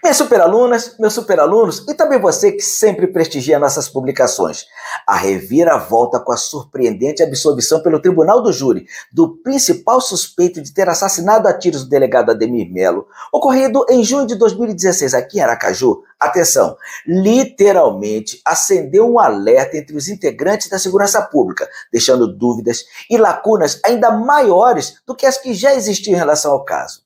Minhas superalunas, meus superalunos e também você que sempre prestigia nossas publicações. A reviravolta com a surpreendente absolvição pelo Tribunal do Júri do principal suspeito de ter assassinado a tiros o delegado Ademir Melo, ocorrido em junho de 2016 aqui em Aracaju, atenção, literalmente acendeu um alerta entre os integrantes da segurança pública, deixando dúvidas e lacunas ainda maiores do que as que já existiam em relação ao caso.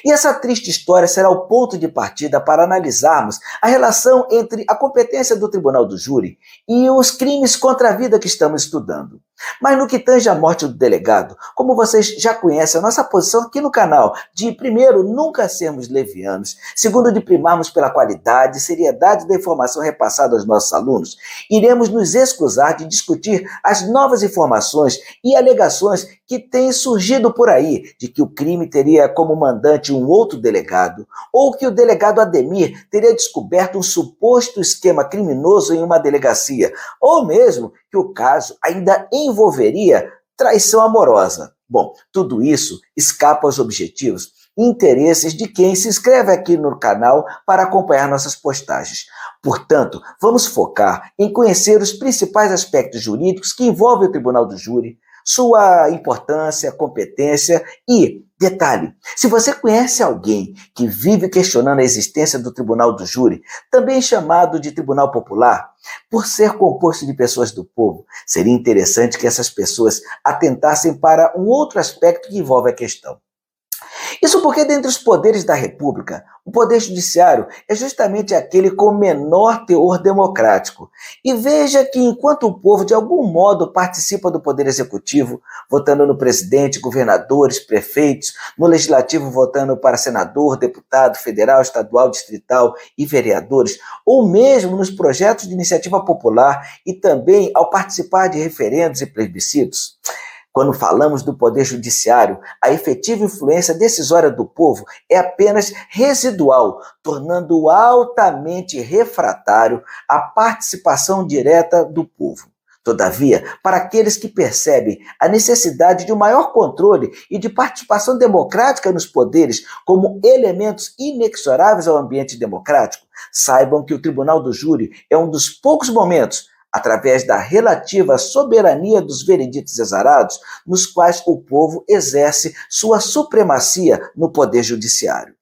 E essa triste história será o ponto de partida para analisarmos a relação entre a competência do Tribunal do Júri e os crimes contra a vida que estamos estudando. Mas no que tange à morte do delegado, como vocês já conhecem a nossa posição aqui no canal, de primeiro, nunca sermos levianos, segundo, de primarmos pela qualidade e seriedade da informação repassada aos nossos alunos, iremos nos excusar de discutir as novas informações e alegações que têm surgido por aí, de que o crime teria como mandante um outro delegado, ou que o delegado Ademir teria descoberto um suposto esquema criminoso em uma delegacia, ou mesmo que o caso ainda envolveria traição amorosa. Bom, tudo isso escapa aos objetivos e interesses de quem se inscreve aqui no canal para acompanhar nossas postagens. Portanto, vamos focar em conhecer os principais aspectos jurídicos que envolvem o Tribunal do Júri, sua importância, competência e, detalhe, se você conhece alguém que vive questionando a existência do Tribunal do Júri, também chamado de Tribunal Popular, por ser composto de pessoas do povo, seria interessante que essas pessoas atentassem para um outro aspecto que envolve a questão. Isso porque, dentre os poderes da República, o Poder Judiciário é justamente aquele com menor teor democrático. E veja que, enquanto o povo, de algum modo, participa do Poder Executivo, votando no presidente, governadores, prefeitos, no Legislativo votando para senador, deputado, federal, estadual, distrital e vereadores, ou mesmo nos projetos de iniciativa popular e também ao participar de referendos e plebiscitos, quando falamos do Poder Judiciário, a efetiva influência decisória do povo é apenas residual, tornando altamente refratário a participação direta do povo. Todavia, para aqueles que percebem a necessidade de um maior controle e de participação democrática nos poderes como elementos inexoráveis ao ambiente democrático, saibam que o Tribunal do Júri é um dos poucos momentos, através da relativa soberania dos vereditos exarados, nos quais o povo exerce sua supremacia no Poder Judiciário.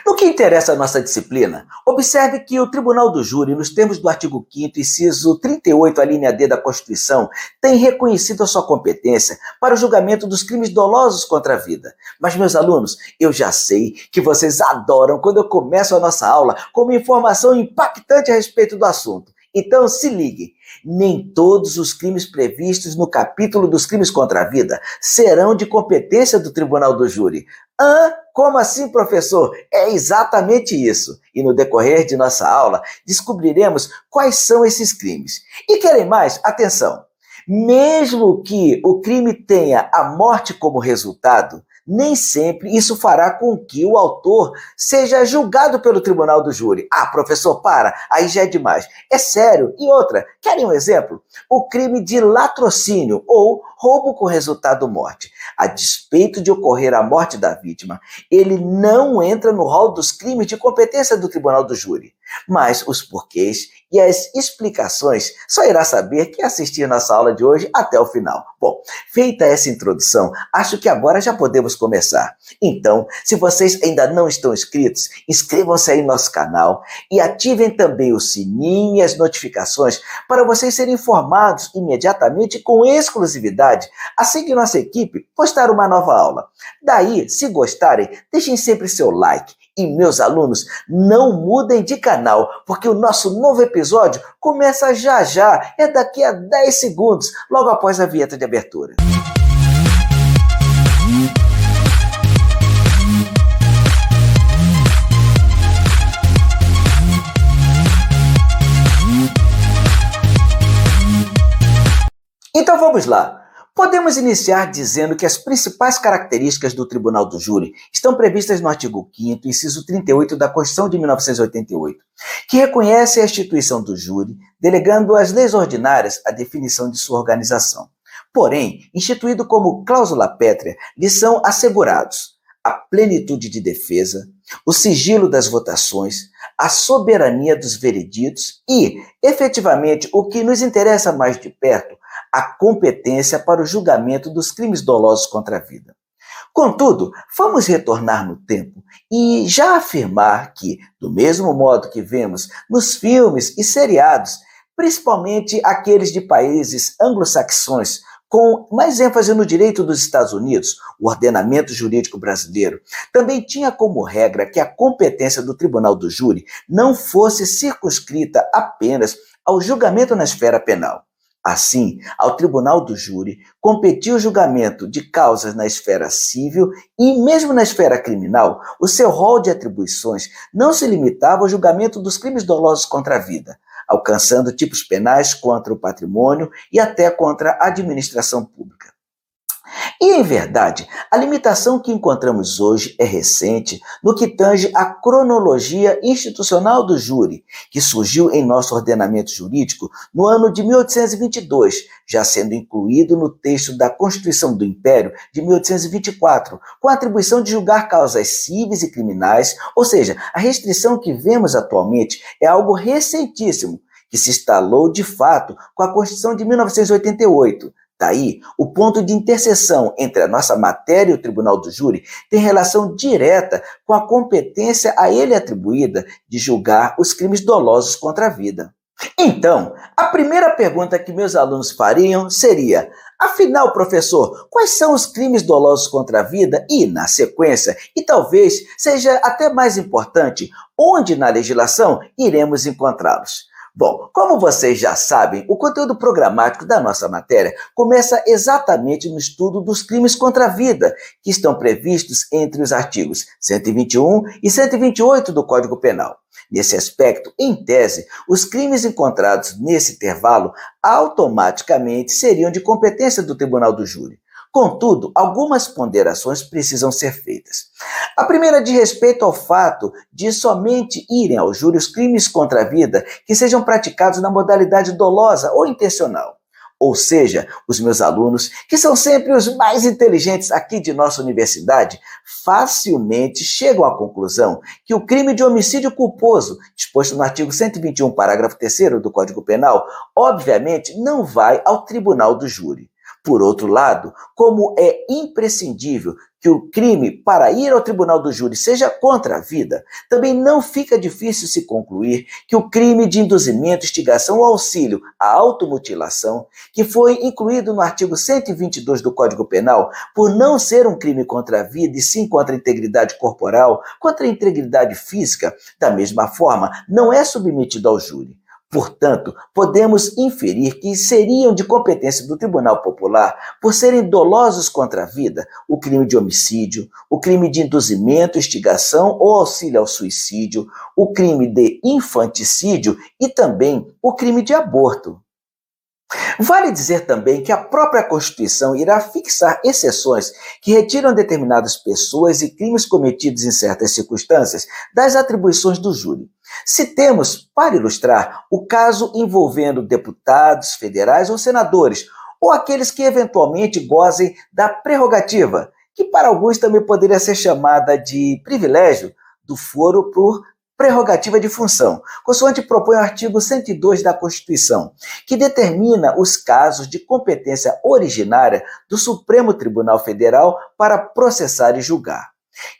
No que interessa a nossa disciplina, observe que o Tribunal do Júri, nos termos do artigo 5º, inciso 38, a linha D da Constituição, tem reconhecido a sua competência para o julgamento dos crimes dolosos contra a vida. Mas, meus alunos, eu já sei que vocês adoram quando eu começo a nossa aula com uma informação impactante a respeito do assunto. Então, se ligue, nem todos os crimes previstos no capítulo dos crimes contra a vida serão de competência do Tribunal do Júri. Como assim, professor? É exatamente isso. E no decorrer de nossa aula, descobriremos quais são esses crimes. E querem mais? Atenção! Mesmo que o crime tenha a morte como resultado, nem sempre isso fará com que o autor seja julgado pelo Tribunal do Júri. Professor, para, aí já é demais. É sério. E outra, querem um exemplo? O crime de latrocínio ou roubo com resultado morte. A despeito de ocorrer a morte da vítima, ele não entra no rol dos crimes de competência do Tribunal do Júri. Mas os porquês e as explicações só irá saber quem assistir nossa aula de hoje até o final. Bom, feita essa introdução, acho que agora já podemos começar. Então, se vocês ainda não estão inscritos, inscrevam-se aí no nosso canal e ativem também o sininho e as notificações para vocês serem informados imediatamente com exclusividade assim que nossa equipe postar uma nova aula. Daí, se gostarem, deixem sempre seu like. E, meus alunos, não mudem de canal, porque o nosso novo episódio começa já já, é daqui a 10 segundos, logo após a vinheta de abertura. Então vamos lá. Podemos iniciar dizendo que as principais características do Tribunal do Júri estão previstas no artigo 5º, inciso 38 da Constituição de 1988, que reconhece a instituição do júri, delegando às leis ordinárias a definição de sua organização. Porém, instituído como cláusula pétrea, lhe são assegurados a plenitude de defesa, o sigilo das votações, a soberania dos vereditos e, efetivamente, o que nos interessa mais de perto, a competência para o julgamento dos crimes dolosos contra a vida. Contudo, vamos retornar no tempo e já afirmar que, do mesmo modo que vemos nos filmes e seriados, principalmente aqueles de países anglo-saxões, com mais ênfase no direito dos Estados Unidos, o ordenamento jurídico brasileiro também tinha como regra que a competência do tribunal do júri não fosse circunscrita apenas ao julgamento na esfera penal. Assim, ao tribunal do júri competia o julgamento de causas na esfera civil e, mesmo na esfera criminal, o seu rol de atribuições não se limitava ao julgamento dos crimes dolosos contra a vida, alcançando tipos penais contra o patrimônio e até contra a administração pública. E, em verdade, a limitação que encontramos hoje é recente no que tange à cronologia institucional do júri, que surgiu em nosso ordenamento jurídico no ano de 1822, já sendo incluído no texto da Constituição do Império de 1824, com a atribuição de julgar causas cíveis e criminais, ou seja, a restrição que vemos atualmente é algo recentíssimo, que se instalou de fato com a Constituição de 1988. Daí, o ponto de interseção entre a nossa matéria e o tribunal do júri tem relação direta com a competência a ele atribuída de julgar os crimes dolosos contra a vida. Então, a primeira pergunta que meus alunos fariam seria: afinal, professor, quais são os crimes dolosos contra a vida? E, na sequência, e talvez seja até mais importante, onde na legislação iremos encontrá-los? Bom, como vocês já sabem, o conteúdo programático da nossa matéria começa exatamente no estudo dos crimes contra a vida, que estão previstos entre os artigos 121 e 128 do Código Penal. Nesse aspecto, em tese, os crimes encontrados nesse intervalo automaticamente seriam de competência do Tribunal do Júri. Contudo, algumas ponderações precisam ser feitas. A primeira diz respeito ao fato de somente irem ao júri os crimes contra a vida que sejam praticados na modalidade dolosa ou intencional. Ou seja, os meus alunos, que são sempre os mais inteligentes aqui de nossa universidade, facilmente chegam à conclusão que o crime de homicídio culposo, disposto no artigo 121, parágrafo 3º do Código Penal, obviamente não vai ao tribunal do júri. Por outro lado, como é imprescindível que o crime para ir ao tribunal do júri seja contra a vida, também não fica difícil se concluir que o crime de induzimento, instigação ou auxílio à automutilação, que foi incluído no artigo 122 do Código Penal, por não ser um crime contra a vida e sim contra a integridade corporal, contra a integridade física, da mesma forma, não é submetido ao júri. Portanto, podemos inferir que seriam de competência do Tribunal Popular, por serem dolosos contra a vida, o crime de homicídio, o crime de induzimento, instigação ou auxílio ao suicídio, o crime de infanticídio e também o crime de aborto. Vale dizer também que a própria Constituição irá fixar exceções que retiram determinadas pessoas e crimes cometidos em certas circunstâncias das atribuições do júri. Citemos, para ilustrar, o caso envolvendo deputados federais ou senadores, ou aqueles que eventualmente gozem da prerrogativa, que para alguns também poderia ser chamada de privilégio, do foro por prerrogativa de função, consoante propõe o artigo 102 da Constituição, que determina os casos de competência originária do Supremo Tribunal Federal para processar e julgar.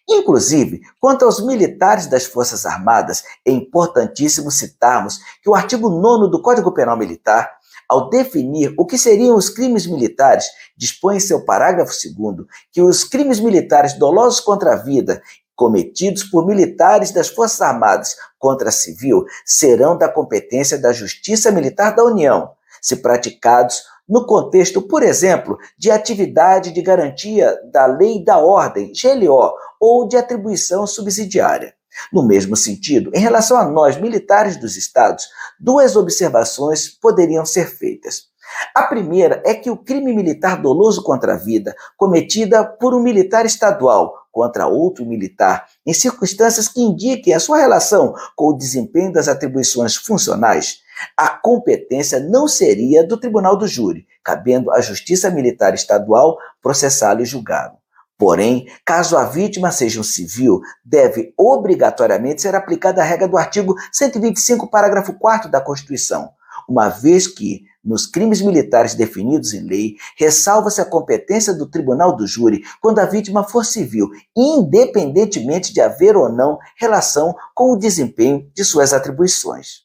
Inclusive, quanto aos militares das Forças Armadas, é importantíssimo citarmos que o artigo 9º do Código Penal Militar, ao definir o que seriam os crimes militares, dispõe em seu parágrafo 2º que os crimes militares dolosos contra a vida cometidos por militares das Forças Armadas contra civil serão da competência da Justiça Militar da União, se praticados no contexto, por exemplo, de atividade de garantia da lei e da ordem, GLO, ou de atribuição subsidiária. No mesmo sentido, em relação a nós, militares dos estados, duas observações poderiam ser feitas. A primeira é que o crime militar doloso contra a vida, cometida por um militar estadual contra outro militar, em circunstâncias que indiquem a sua relação com o desempenho das atribuições funcionais, a competência não seria do Tribunal do Júri, cabendo à Justiça Militar Estadual processá-lo e julgá-lo. Porém, caso a vítima seja um civil, deve obrigatoriamente ser aplicada a regra do artigo 125, parágrafo 4º da Constituição, uma vez que, nos crimes militares definidos em lei, ressalva-se a competência do tribunal do júri quando a vítima for civil, independentemente de haver ou não relação com o desempenho de suas atribuições.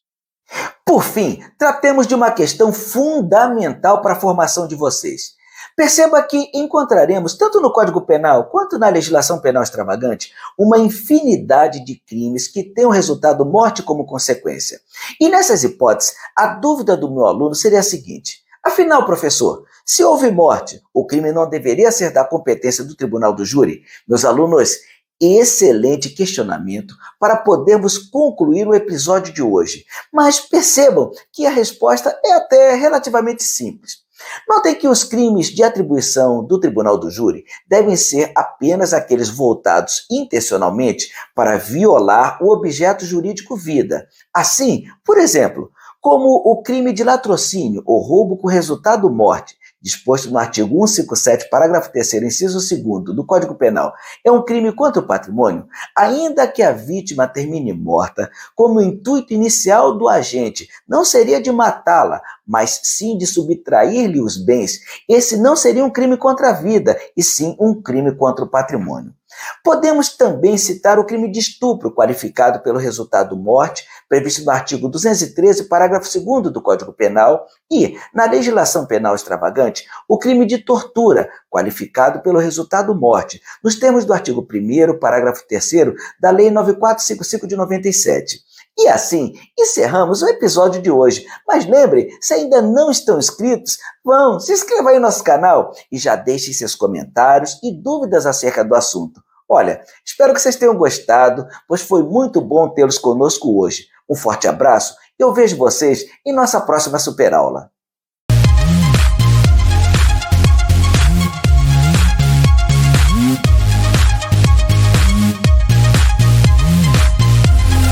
Por fim, tratemos de uma questão fundamental para a formação de vocês. Perceba que encontraremos, tanto no Código Penal quanto na legislação penal extravagante, uma infinidade de crimes que têm o resultado morte como consequência. E nessas hipóteses, a dúvida do meu aluno seria a seguinte: afinal, professor, se houve morte, o crime não deveria ser da competência do tribunal do júri? Meus alunos, excelente questionamento para podermos concluir o episódio de hoje. Mas percebam que a resposta é até relativamente simples. Notem que os crimes de atribuição do tribunal do júri devem ser apenas aqueles voltados intencionalmente para violar o objeto jurídico vida. Assim, por exemplo, como o crime de latrocínio ou roubo com resultado morte, disposto no artigo 157, parágrafo 3º, inciso 2º do Código Penal, é um crime contra o patrimônio, ainda que a vítima termine morta, como o intuito inicial do agente não seria de matá-la, mas sim de subtrair-lhe os bens, esse não seria um crime contra a vida, e sim um crime contra o patrimônio. Podemos também citar o crime de estupro, qualificado pelo resultado morte, previsto no artigo 213, parágrafo 2º do Código Penal, e, na legislação penal extravagante, o crime de tortura, qualificado pelo resultado morte, nos termos do artigo 1º, parágrafo 3º da Lei 9455 de 97. E assim, encerramos o episódio de hoje. Mas lembre, se ainda não estão inscritos, se inscrevam aí no nosso canal e já deixem seus comentários e dúvidas acerca do assunto. Olha, espero que vocês tenham gostado, pois foi muito bom tê-los conosco hoje. Um forte abraço e eu vejo vocês em nossa próxima super aula.